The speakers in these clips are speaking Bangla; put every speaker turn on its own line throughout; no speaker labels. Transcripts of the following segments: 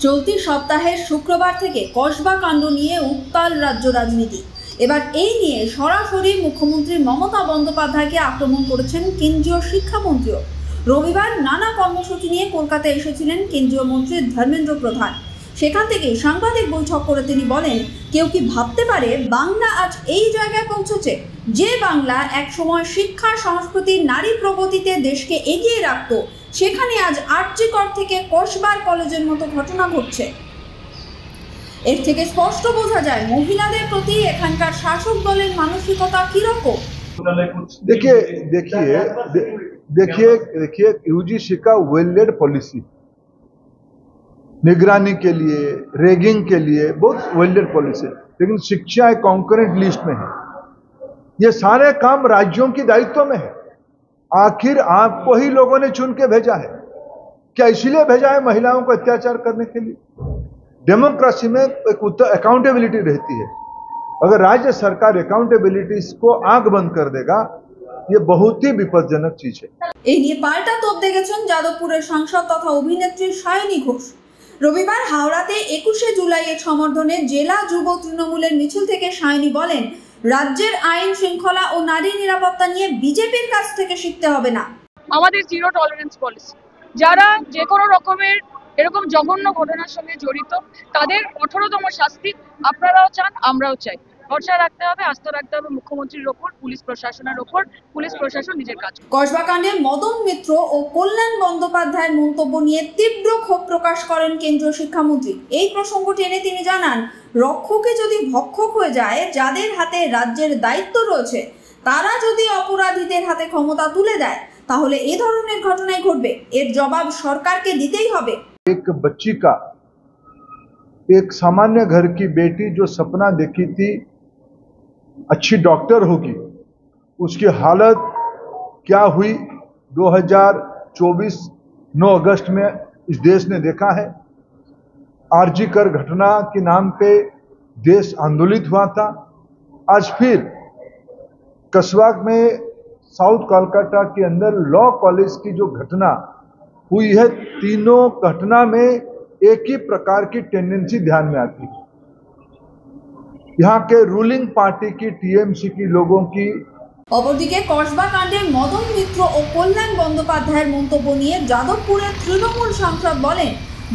চলতি সপ্তাহের শুক্রবার থেকে কসবা কাণ্ড নিয়ে উত্তাল রাজ্য রাজনীতি। এবার এই নিয়ে সরাসরি মুখ্যমন্ত্রী মমতা বন্দ্যোপাধ্যায়কে আক্রমণ করেছেন কেন্দ্রীয় শিক্ষামন্ত্রীও। রবিবার নানা কর্মসূচি নিয়ে কলকাতায় এসেছিলেন কেন্দ্রীয় মন্ত্রী ধর্মেন্দ্র প্রধান। সেখান থেকে সাংবাদিক বৈঠক করে তিনি বলেন, কেউ কি ভাবতে পারে বাংলা আজ এই জায়গায় পৌঁছেছে? যে বাংলা একসময় শিক্ষা, সংস্কৃতি, নারী প্রগতিতে দেশকে এগিয়ে রাখত, সেখানে আজ আরজিকর থেকে কসবার কলেজের মতো ঘটনা ঘটছে। এর থেকে স্পষ্ট বোঝা যায় মহিলাদের প্রতি এখানকার শাসক দলের মানসিকতা কিরকম।
देखिए यूजीसी का वेल लेड पॉलिसी, निगरानी के लिए, रैगिंग के लिए बहुत वेल लेड पॉलिसी, लेकिन शिक्षा एक कॉन्करेंट लिस्ट में है। ये सारे काम राज्यों की दायित्व में है। आखिर आपको ही लोगों ने चुन के भेजा है, क्या इसलिए भेजा है महिलाओं को अत्याचार करने के लिए? डेमोक्रेसी में एक अकाउंटेबिलिटी रहती है। अगर राज्य सरकार अकाउंटेबिलिटी को आंख बंद कर देगा, ये बहुत ही विपदजनक चीज है।
এই নিয়ে পাল্টা তোপ দেখেছেন যাদবপুরের সাংসদ তথা অভিনেত্রী সায়নী ঘোষ। রবিবার হাওড়াতে 21শে জুলাইয়ের সমর্থনে জেলা যুব তৃণমূলের মিছিল থেকে সায়নী বলেন, রাজ্যের আইন শৃঙ্খলা ও নারী নিরাপত্তা নিয়ে বিজেপির কাছ থেকে শিখতে হবে না।
আমাদের জিরো টলারেন্স পলিসি, যারা যে কোনো রকমের এরকম জঘন্য ঘটনার সঙ্গে জড়িত তাদের কঠোরতম শাস্তি আপনারাও চান, আমরাও চাই। ভরসা রাখতে হবে, আস্থা রাখতে হবে মুখ্যমন্ত্রীর ওপর, পুলিশ প্রশাসনের ওপর। পুলিশ প্রশাসন নিজের কাজ।
কসবা কাণ্ডে মদন মিত্র ও কল্যাণ বন্দ্যোপাধ্যায়ের মন্তব্য নিয়ে তীব্র ক্ষোভ প্রকাশ করেন কেন্দ্রীয় শিক্ষামন্ত্রী। এই প্রসঙ্গ টেনে তিনি জানান, রক্ষকে যদি ভক্ষক হয়ে যায়, যাদের হাতে রাজ্যের দায়িত্ব রয়েছে তারা যদি অপরাধীদের হাতে ক্ষমতা তুলে দেয়, তাহলে এ ধরনের ঘটনাই ঘটবে। এর জবাব সরকারকে দিতেই হবে।
एक बच्ची का, एक सामान्य घर की बेटी जो सपना देखी थी अच्छी डॉक्टर होगी, उसकी हालत क्या हुई 2024 9 अगस्त में इस देश ने देखा है। आरजीकर घटना के नाम पे देश आंदोलित हुआ था। आज फिर कस्बा में साउथ कोलकाता के अंदर लॉ कॉलेज की जो घटना हुई है, तीनों घटना में एक ही प्रकार की टेंडेंसी ध्यान में आती है। यहाँ के रूलिंग पार्टी की, टीएमसी की लोगों की।
অপরদিকে কসবা কাণ্ডে মদন মিত্র ও কল্যাণ বন্দ্যোপাধ্যায়ের মন্তব্য নিয়ে যাদবপুরের তৃণমূল সাংসদ বলেন,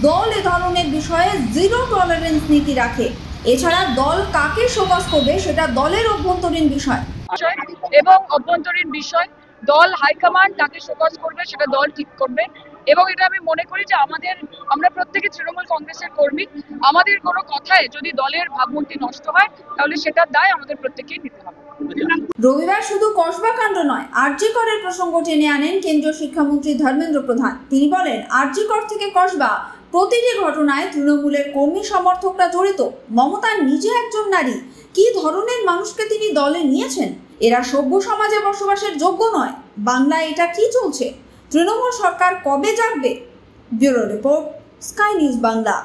দল এ ধরনের বিষয়ে জিরো টলারেন্স নীতি রাখে। এছাড়া দল কাকে শোকজ করবে সেটা দলের অভ্যন্তরীণ বিষয়
এবং অভ্যন্তরীণ বিষয় দল হাইকমান্ড তাকে শোকজ করবে, সেটা দল ঠিক করবে। এবং এটা আমি মনে করি যে আমরা প্রত্যেকে তৃণমূল কংগ্রেসের কর্মী। আমাদের কোনো কথায় যদি দলের ভাবমূর্তি নষ্ট হয়, তাহলে সেটার দায় আমাদের প্রত্যেকেই নিতে হবে।
রবিবার শুধু কসবা কাণ্ড নয়, আরজিকরের প্রসঙ্গ টেনে আনেন কেন্দ্রীয় শিক্ষামন্ত্রী ধর্মেন্দ্র প্রধান। তিনি বলেন, আরজিকর থেকে কসবা প্রতিটি ঘটনায় তৃণমূলের কর্মী সমর্থকরা জড়িত। মমতা নিজে একজন নারী, কি ধরনের মানুষকে তিনি দলে নিয়েছেন? এরা সভ্য সমাজে বসবাসের যোগ্য নয়। বাংলায় এটা কি চলছে? তৃণমূল সরকার কবে জাগবে? Bureau report, sky news Bangla.